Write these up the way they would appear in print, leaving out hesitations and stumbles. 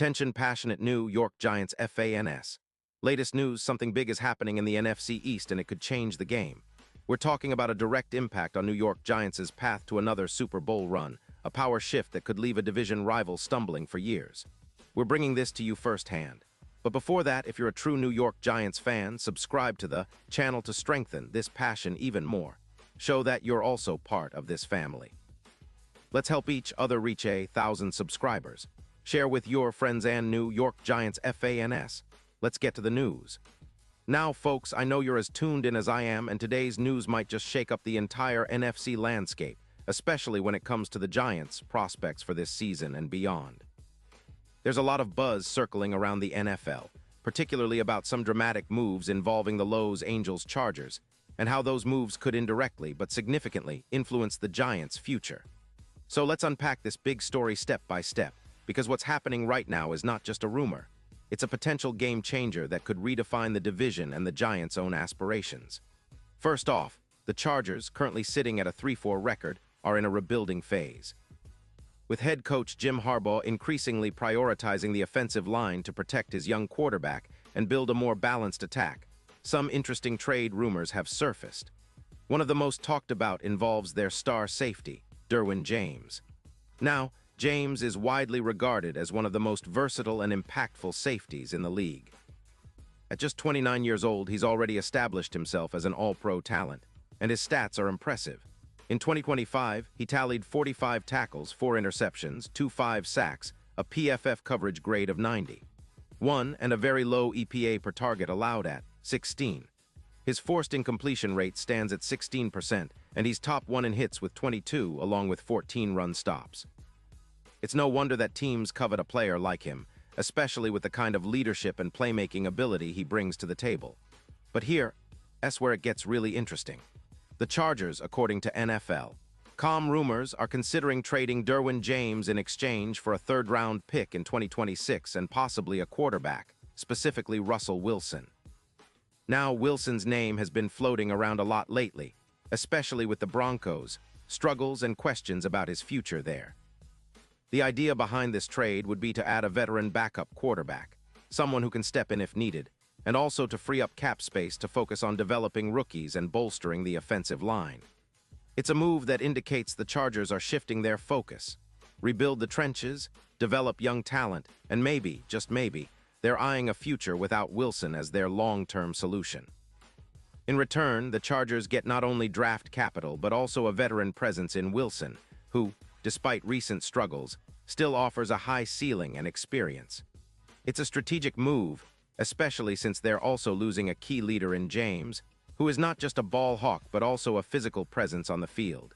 Attention passionate New York Giants fans. Latest news, something big is happening in the NFC East and it could change the game. We're talking about a direct impact on New York Giants' path to another Super Bowl run, a power shift that could leave a division rival stumbling for years. We're bringing this to you firsthand. But before that, if you're a true New York Giants fan, subscribe to the channel to strengthen this passion even more. Show that you're also part of this family. Let's help each other reach 1,000 subscribers. Share with your friends and New York Giants fans. Let's get to the news. Now, folks, I know you're as tuned in as I am, and today's news might just shake up the entire NFC landscape, especially when it comes to the Giants' prospects for this season and beyond. There's a lot of buzz circling around the NFL, particularly about some dramatic moves involving the Los Angeles Chargers, and how those moves could indirectly but significantly influence the Giants' future. So let's unpack this big story step by step, because what's happening right now is not just a rumor. It's a potential game changer that could redefine the division and the Giants' own aspirations. First off, the Chargers, currently sitting at a 3-4 record, are in a rebuilding phase. With head coach Jim Harbaugh increasingly prioritizing the offensive line to protect his young quarterback and build a more balanced attack, some interesting trade rumors have surfaced. One of the most talked about involves their star safety, Derwin James. Now, James is widely regarded as one of the most versatile and impactful safeties in the league. At just 29 years old, he's already established himself as an all-pro talent, and his stats are impressive. In 2025, he tallied 45 tackles, 4 interceptions, 5 sacks, a PFF coverage grade of 90, and a very low EPA per target allowed at 16. His forced incompletion rate stands at 16%, and he's top 1 in hits with 22, along with 14 run stops. It's no wonder that teams covet a player like him, especially with the kind of leadership and playmaking ability he brings to the table. But that's where it gets really interesting. The Chargers, according to NFL.com rumors, are considering trading Derwin James in exchange for a third-round pick in 2026 and possibly a quarterback, specifically Russell Wilson. Now, Wilson's name has been floating around a lot lately, especially with the Broncos' struggles and questions about his future there. The idea behind this trade would be to add a veteran backup quarterback, someone who can step in if needed, and also to free up cap space to focus on developing rookies and bolstering the offensive line. It's a move that indicates the Chargers are shifting their focus, rebuild the trenches, develop young talent, and maybe, just maybe, they're eyeing a future without Wilson as their long-term solution. In return, the Chargers get not only draft capital but also a veteran presence in Wilson, who, despite recent struggles, still offers a high ceiling and experience. It's a strategic move, especially since they're also losing a key leader in James, who is not just a ball hawk but also a physical presence on the field.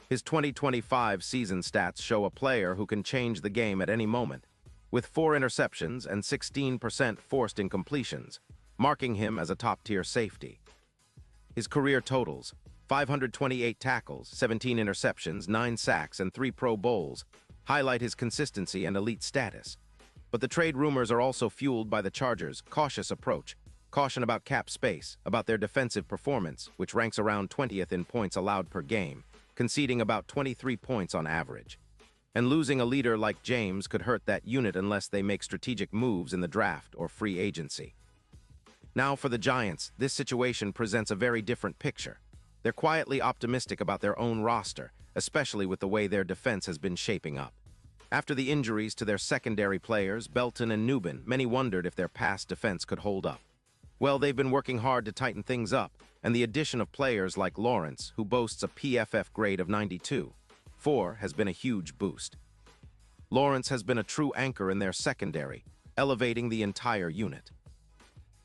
His 2025 season stats show a player who can change the game at any moment, with 4 interceptions and 16% forced incompletions, marking him as a top-tier safety. His career totals: 528 tackles, 17 interceptions, 9 sacks, and 3 Pro Bowls highlight his consistency and elite status. But the trade rumors are also fueled by the Chargers' cautious approach, caution about cap space, about their defensive performance, which ranks around 20th in points allowed per game, conceding about 23 points on average. And losing a leader like James could hurt that unit unless they make strategic moves in the draft or free agency. Now for the Giants, this situation presents a very different picture. They're quietly optimistic about their own roster, especially with the way their defense has been shaping up. After the injuries to their secondary players, Belton and Newman, many wondered if their past defense could hold up. Well, they've been working hard to tighten things up, and the addition of players like Lawrence, who boasts a PFF grade of 92.4, has been a huge boost. Lawrence has been a true anchor in their secondary, elevating the entire unit.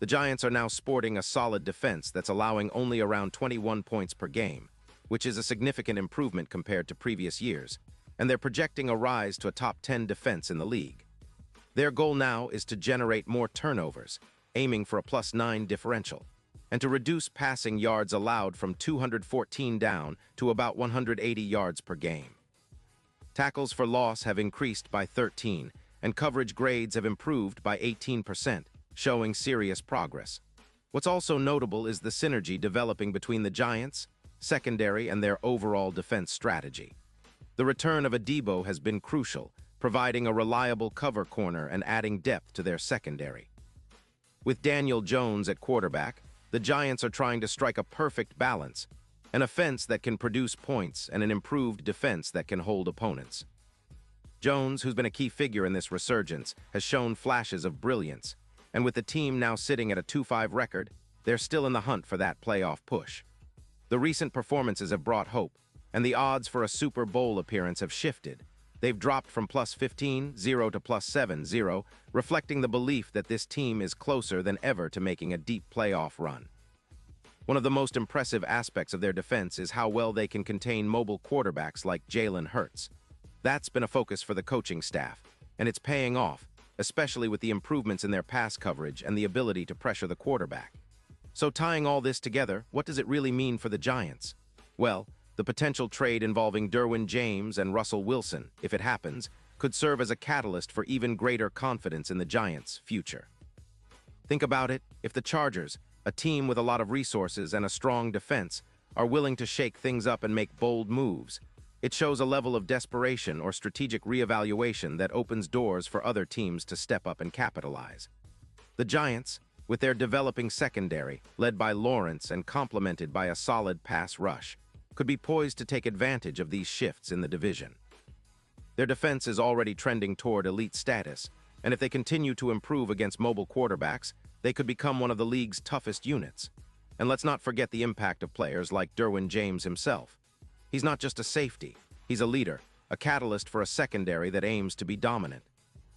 The Giants are now sporting a solid defense that's allowing only around 21 points per game, which is a significant improvement compared to previous years, and they're projecting a rise to a top 10 defense in the league. Their goal now is to generate more turnovers, aiming for a +9 differential, and to reduce passing yards allowed from 214 down to about 180 yards per game. Tackles for loss have increased by 13, and coverage grades have improved by 18%, showing serious progress. What's also notable is the synergy developing between the Giants, secondary, and their overall defense strategy. The return of Adebo has been crucial, providing a reliable cover corner and adding depth to their secondary. With Daniel Jones at quarterback, the Giants are trying to strike a perfect balance, an offense that can produce points and an improved defense that can hold opponents. Jones, who's been a key figure in this resurgence, has shown flashes of brilliance, and with the team now sitting at a 2-5 record, they're still in the hunt for that playoff push. The recent performances have brought hope, and the odds for a Super Bowl appearance have shifted. They've dropped from +15-0 to +7-0, reflecting the belief that this team is closer than ever to making a deep playoff run. One of the most impressive aspects of their defense is how well they can contain mobile quarterbacks like Jalen Hurts. That's been a focus for the coaching staff, and it's paying off, especially with the improvements in their pass coverage and the ability to pressure the quarterback. So tying all this together, what does it really mean for the Giants? Well, the potential trade involving Derwin James and Russell Wilson, if it happens, could serve as a catalyst for even greater confidence in the Giants' future. Think about it, if the Chargers, a team with a lot of resources and a strong defense, are willing to shake things up and make bold moves, it shows a level of desperation or strategic reevaluation that opens doors for other teams to step up and capitalize. The Giants, with their developing secondary, led by Lawrence and complemented by a solid pass rush, could be poised to take advantage of these shifts in the division. Their defense is already trending toward elite status, and if they continue to improve against mobile quarterbacks, they could become one of the league's toughest units. And let's not forget the impact of players like Derwin James himself. He's not just a safety, he's a leader, a catalyst for a secondary that aims to be dominant.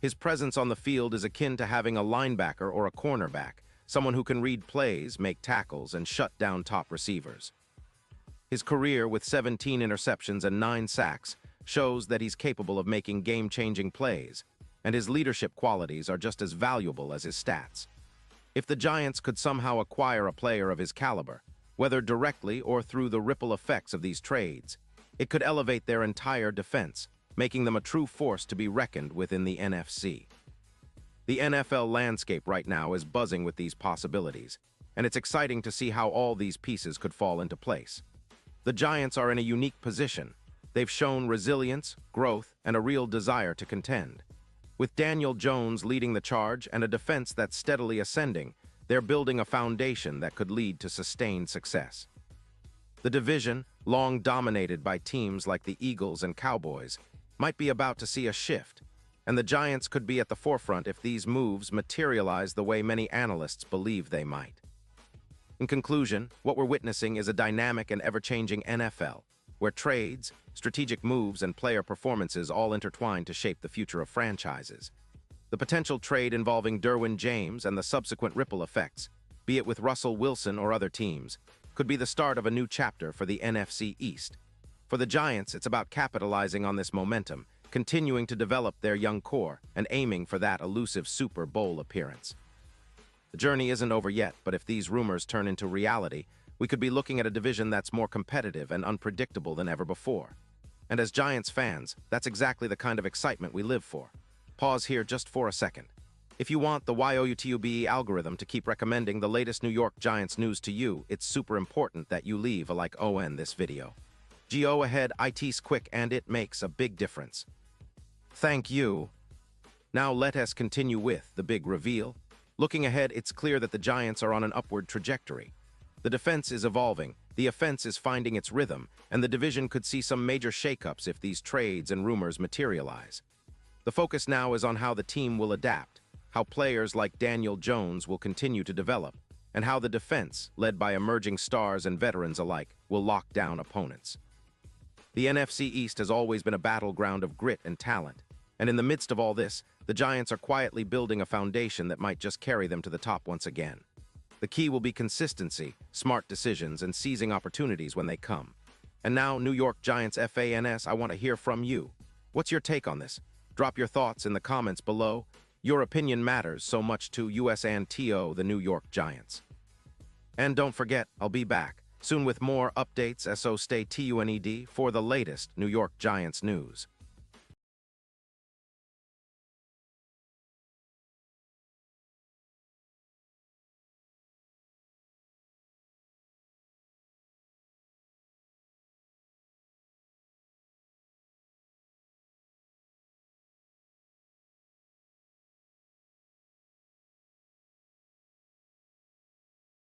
His presence on the field is akin to having a linebacker or a cornerback, someone who can read plays, make tackles, and shut down top receivers. His career with 17 interceptions and 9 sacks shows that he's capable of making game-changing plays, and his leadership qualities are just as valuable as his stats. If the Giants could somehow acquire a player of his caliber, whether directly or through the ripple effects of these trades, it could elevate their entire defense, making them a true force to be reckoned with in the NFC. The NFL landscape right now is buzzing with these possibilities, and it's exciting to see how all these pieces could fall into place. The Giants are in a unique position. They've shown resilience, growth, and a real desire to contend. With Daniel Jones leading the charge and a defense that's steadily ascending, they're building a foundation that could lead to sustained success. The division, long dominated by teams like the Eagles and Cowboys, might be about to see a shift, and the Giants could be at the forefront if these moves materialize the way many analysts believe they might. In conclusion, what we're witnessing is a dynamic and ever-changing NFL, where trades, strategic moves, and player performances all intertwine to shape the future of franchises. The potential trade involving Derwin James and the subsequent ripple effects, be it with Russell Wilson or other teams, could be the start of a new chapter for the NFC East. For the Giants, it's about capitalizing on this momentum, continuing to develop their young core, and aiming for that elusive Super Bowl appearance. The journey isn't over yet, but if these rumors turn into reality, we could be looking at a division that's more competitive and unpredictable than ever before. And as Giants fans, that's exactly the kind of excitement we live for. Pause here just for a second. If you want the YOUTUBE algorithm to keep recommending the latest New York Giants news to you, it's super important that you leave a like ON this video. Go ahead, it's quick and it makes a big difference. Thank you. Now let us continue with the big reveal. Looking ahead, it's clear that the Giants are on an upward trajectory. The defense is evolving, the offense is finding its rhythm, and the division could see some major shakeups if these trades and rumors materialize. The focus now is on how the team will adapt, how players like Daniel Jones will continue to develop, and how the defense, led by emerging stars and veterans alike, will lock down opponents. The NFC East has always been a battleground of grit and talent, and in the midst of all this, the Giants are quietly building a foundation that might just carry them to the top once again. The key will be consistency, smart decisions, and seizing opportunities when they come. And now, New York Giants fans, I want to hear from you. What's your take on this? Drop your thoughts in the comments below. Your opinion matters so much to US and TO, the New York Giants. And don't forget, I'll be back soon with more updates, so stay tuned for the latest New York Giants news.